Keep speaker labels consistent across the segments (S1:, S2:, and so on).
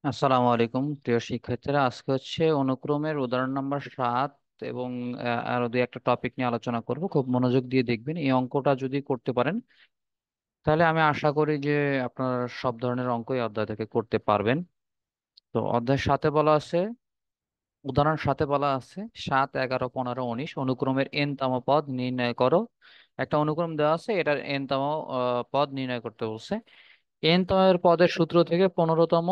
S1: আসসালামু আলাইকুম প্রিয় শিক্ষার্থীরা, আজকে হচ্ছে অনুক্রমের উদাহরণ নাম্বার 7 এবং আরো দুই একটা টপিক নিয়ে আলোচনা করব। খুব মনোযোগ দিয়ে দেখবেন। এই অঙ্কটা যদি করতে পারেন তাহলে আমি আশা করি যে আপনার সব ধরনের অঙ্ক এই অধ্যায় থেকে করতে পারবেন। তো অধ্যায়ের সাথে বলা আছে, উদাহরণ সাথে বলা আছে 7, 11, 15, 19 অনুক্রমের n তম পদ নির্ণয় করো। একটা অনুক্রম দেওয়া আছে, এটার n তম পদ নির্ণয় করতে বলছে। n তমের পদের সূত্র থেকে 15তম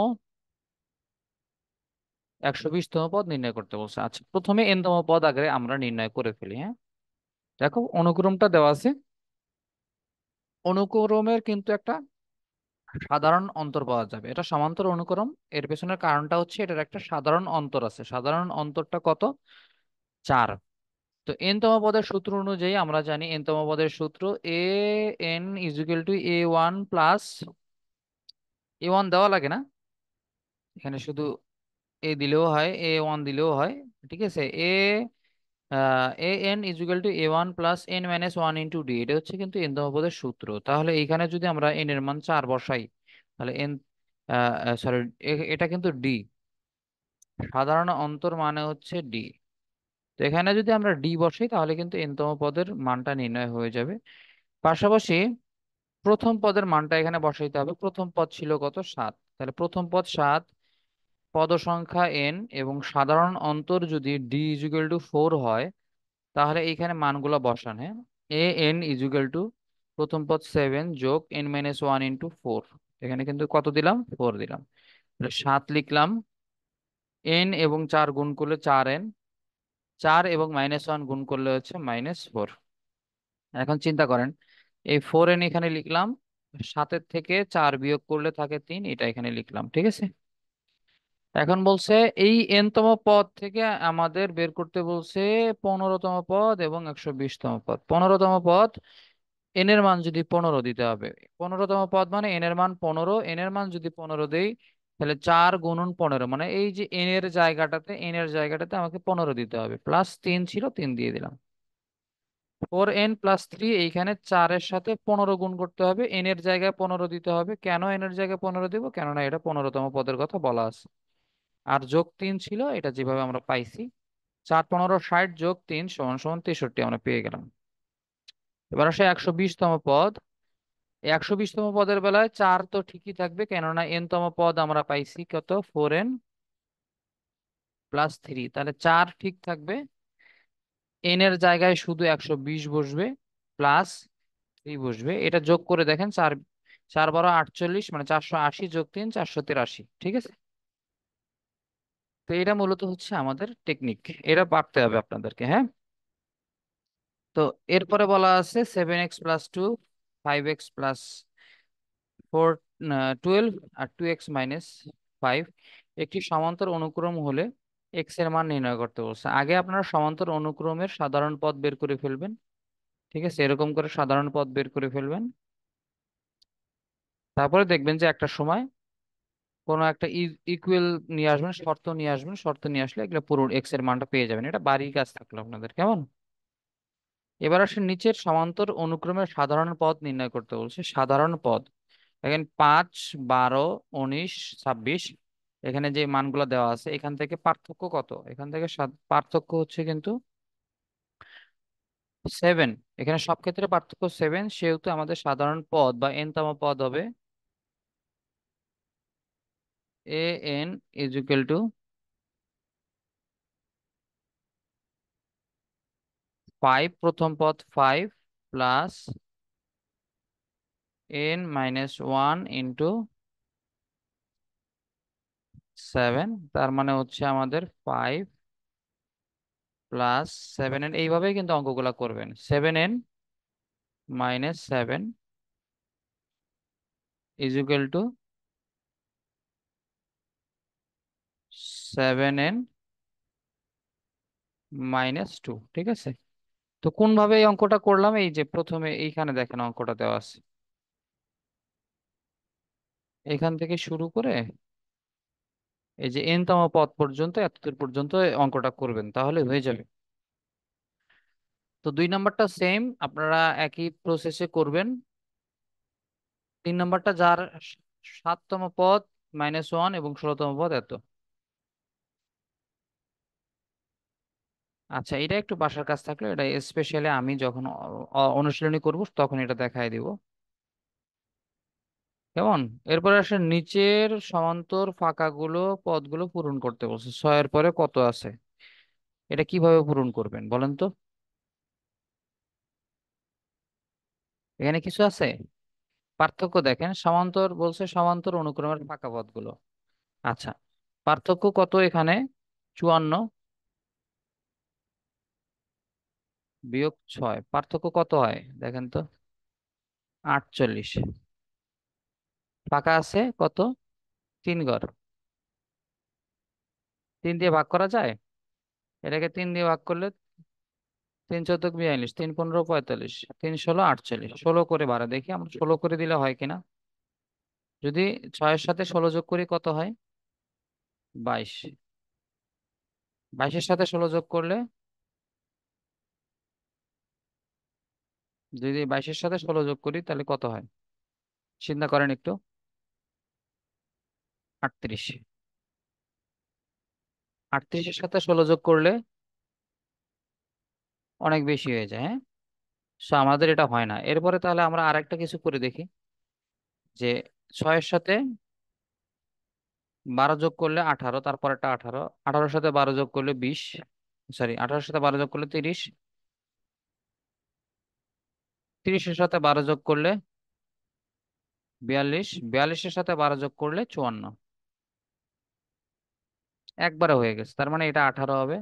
S1: 120তম পদ নির্ণয় করতে বলছে। আচ্ছা, প্রথমে n তম পদ আগে আমরা নির্ণয় করে ফেলি। হ্যাঁ, দেখো অনুক্রমটা দেওয়া আছে। অনুক্রমের কিন্তু একটা সাধারণ অন্তর পাওয়া যাবে, এটা সমান্তর অনুক্রম। এর পেছনের কারণটা হচ্ছে এটার একটা সাধারণ অন্তর আছে। সাধারণ অন্তরটা কত? 4। তো n তম পদের সূত্র অনুযায়ী আমরা জানি n তম পদের সূত্র A N is equal to a1 plus a1 দেওয়া লাগে না, এখানে শুধু এ দিলেও হয়, a1 দিলেও হয়। ঠিক আছে, A N is equal to a1 plus n minus 1 into D, এটা হচ্ছে কিন্তু n তম পদের সূত্র। তাহলে এইখানে যদি আমরা n এর মান 4 বসাই, তাহলে n, সরি, এটা কিন্তু ডি, সাধারণ অন্তর মানে হচ্ছে ডি। তো এখানে যদি আমরা ডি বসাই তাহলে কিন্তু n তম পদের মানটা নির্ণয় হয়ে যাবে। পাশাপাশি প্রথম পদের মানটা এখানে বসাইতে হবে। প্রথম পদ ছিল কত? 7। তাহলে প্রথম পদ 7, পদ সংখ্যা n এবং সাধারণ অন্তর যদি ডি ইজ ইকুয়াল টু 4 হয়, তাহলে এইখানে মানগুলো বসান। হ্যাঁ, এ এন ইজুকাল টু প্রথম পদ 7 যোগ n-1 ইন্টু 4, এখানে কিন্তু কত দিলাম? 4 দিলাম। তাহলে 7 লিখলাম, এন এবং 4 গুণ করলে 4n, 4 এবং -1 গুণ করলে হচ্ছে -4। এখন চিন্তা করেন, এই 4n এখানে লিখলাম, 7-এর থেকে 4 বিয়োগ করলে থাকে 3, এটা এখানে লিখলাম। ঠিক আছে, এখন বলছে এই n তম পদ থেকে আমাদের বের করতে বলছে 15তম পদ এবং 120তম পদ। 15তম পদ, এন এর মান যদি 15 দিতে হবে। 15তম পদ মানে এন এর মান 15, এন এর মান যদি 15 দেই, তাহলে 4 গুণন 15, মানে এই যে এন এর জায়গাটাতে আমাকে 15 দিতে হবে। প্লাস 3 ছিল, 3 দিয়ে দিলাম। 4n+3, এইখানে 4-এর সাথে 15 গুণ করতে হবে, এন এর জায়গায় 15 দিতে হবে। কেন এন এর জায়গায় 15 দিব? কেননা এটা 15তম পদের কথা বলা আছে। আর যোগ 3 ছিল, এটা যেভাবে আমরা পাইছি, 4 15 60 যোগ 3 সমান সমান 63 আমরা পেয়ে গেলাম। এবার আসে 120তম পদ। এই 120তম পদের বেলায় 4 তো ঠিকই থাকবে, কেননা n তম পদ আমরা পাইছি কত? 4n+3, তাহলে 4 ঠিক থাকবে। n এর জায়গায় শুধু 120 বসবে, প্লাস 3 বসবে। এটা যোগ করে দেখেন, 4 4 12 48, মানে 480 যোগ 3 483। ঠিক আছে, তো এটা মূলত হচ্ছে আমাদের টেকনিক, এটা পারতে হবে আপনাদেরকে। হ্যাঁ, তো এরপরে বলা আছে 7x+2, 5x+4, 12 আর 2x-5 একটি সমান্তর অনুক্রম হলে এক্স এর মান নির্ণয় করতে বলছে। আগে আপনারা সমান্তর অনুক্রমের সাধারণ পদ বের করে ফেলবেন। ঠিক আছে, এরকম করে সাধারণ পদ বের করে ফেলবেন। তারপরে দেখবেন যে একটা সময় কোনো একটা ইকুয়াল নিয়ে আসবেন, শর্ত নিয়ে আসবেন। শর্ত নিয়ে আসলে এগুলো পুরো এক্স এর মানটা পেয়ে যাবেন। এটা বাড়ির কাজ থাকলো আপনাদের, কেমন? এবার আসেন নিচের সমান্তর অনুক্রমের সাধারণ পদ নির্ণয় করতে বলছে। সাধারণ পদ দেখেন 5, 12, 19, 26, এখানে যে মানগুলো দেওয়া আছে, এখান থেকে পার্থক্য কত? এখান থেকে পার্থক্য হচ্ছে কিন্তু 7। এখানে সব ক্ষেত্রে পার্থক্য 7, সেহেতু আমাদের সাধারণ পদ বা n-তম পদ হবে A N is equal to 5, প্রথম পদ 5 প্লাস n-1 ইন্টু 7, তার মানে হচ্ছে আমাদের 5 + 7n। এইভাবেই কিন্তু অঙ্কগুলা করবেন। 7n-7 is equal to 7n-2। ঠিক আছে, তো কোন ভাবে এই অঙ্কটা করলাম? এই যে প্রথমে এইখানে দেখেন অঙ্কটা দেওয়া আছে, এখান থেকে শুরু করে এই যে n-তম পদ পর্যন্ত, এতদূর পর্যন্ত অঙ্কটা করবেন, তাহলে হয়ে যাবে। তো 2 নম্বরটা সেম, আপনারা একই প্রসেসে করবেন। 3 নম্বরটা যার সাততম পদ -1 এবং 16তম পদ এত। আচ্ছা, এটা একটু বাসার কাজ থাকলে এটা স্পেশালি আমি যখন অনুশীলনী করব তখন এটা দেখাই দিব। কেমন? এরপরে আসে নিচের সমান্তর ফাঁকাগুলো পদগুলো পূরণ করতে বলছে, 6-এর পরে কত আছে, এটা কিভাবে পূরণ করবেন বলেন তো? এখানে কিছু আছে? পার্থক্য দেখেন, সমান্তর বলছে, সমান্তর অনুক্রমের ফাঁকা পথগুলো। আচ্ছা, পার্থক্য কত এখানে? 54 বিয়োগ 6, পার্থক্য কত হয় দেখেন তো? 48। ফাঁকা আছে কত? 3 ঘর। 3 দিয়ে ভাগ করা যায়? এটাকে 3 দিয়ে ভাগ করলে 3 × 4 = 42, 3 × 15 = 45, 3 × 16 = 48, 16 করে বাড়া দেখি আমরা 16 করে দিলে হয় কিনা। যদি 6-এর সাথে 16 যোগ করি কত হয়? 22। 22-এর সাথে 16 যোগ করলে, যদি 22-এর সাথে 16 যোগ করি তাহলে কত হয়? চিন্তা করেন একটু। 38। 38-এর সাথে 16 যোগ করলে অনেক বেশি হয়ে যায়, হ্যাঁ। সো আমাদের এটা হয় না। এরপরে তাহলে আমরা আরেকটা কিছু করে দেখি, যে 6-এর সাথে 12 যোগ করলে 18, তারপর একটা 18, 18-এর সাথে 12 যোগ করলে 20, সরি 18-এর সাথে 12 যোগ করলে 30, 30-এর সাথে 12 যোগ করলে 42, 42-এর সাথে 12 যোগ করলে 54। একবারে হয়ে গেছে, তার মানে এটা 18 হবে,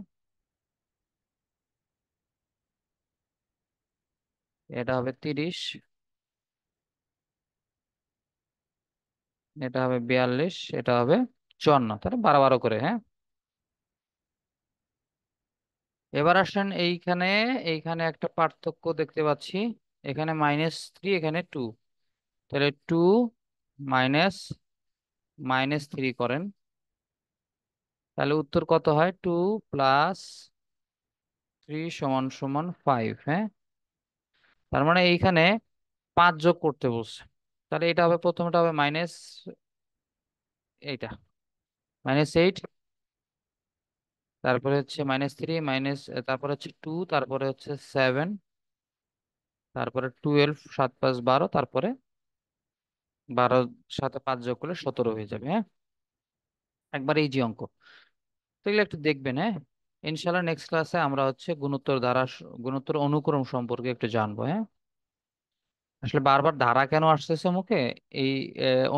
S1: এটা হবে 30, এটা হবে 42, এটা হবে 54, তাহলে 12 12 করে, হ্যাঁ। এবার আসেন এইখানে, এইখানে একটা পার্থক্য দেখতে পাচ্ছি, এখানে -3, এখানে 2, তাহলে 2 মাইনাস -3 করেন, তাহলে উত্তর কত হয়? 2 + 3 = 5, হ্যাঁ। তার মানে এইখানে 5 যোগ করতে বলছে, তাহলে এটা হবে, প্রথমটা হবে মাইনাস, এইটা -8, তারপরে হচ্ছে -3 মাইনাস, তারপরে হচ্ছে 2, তারপরে হচ্ছে 7, তারপরে 12, 7 + 5 = 12, তারপরে 12 সাথে 5 যোগ করলে 17 হয়ে যাবে, হ্যাঁ। একবার এই যে অঙ্ক, তো এগুলো একটু দেখবেন, হ্যাঁ। ইনশাল্লাহ নেক্সট ক্লাসে আমরা হচ্ছে গুণোত্তর ধারা, গুণোত্তর অনুক্রম সম্পর্কে একটু জানবো, হ্যাঁ। আসলে বারবার ধারা কেন আসতেছে মুখে, এই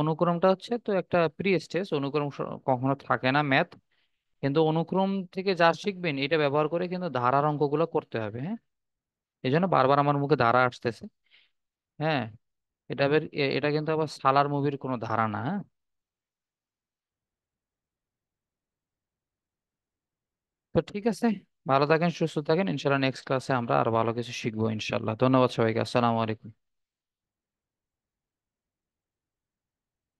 S1: অনুক্রমটা হচ্ছে তো একটা প্রি স্টেজ, অনুক্রম কখনো থাকে না ম্যাথ, কিন্তু অনুক্রম থেকে যা শিখবেন এটা ব্যবহার করে কিন্তু ধারার অঙ্কগুলো করতে হবে, হ্যাঁ। এই জন্য বারবার আমার মুখে ধারা আসতেছে, হ্যাঁ। এটা কিন্তু আবার সালার মুভির কোনো ধারা না, হ্যাঁ। তো ঠিক আছে, ভালো থাকেন, সুস্থ থাকেন, ইনশাল্লাহ নেক্সট ক্লাসে আমরা আরো ভালো কিছু শিখবো ইনশাল্লাহ। ধন্যবাদ সবাইকে, আসসালামু আলাইকুম।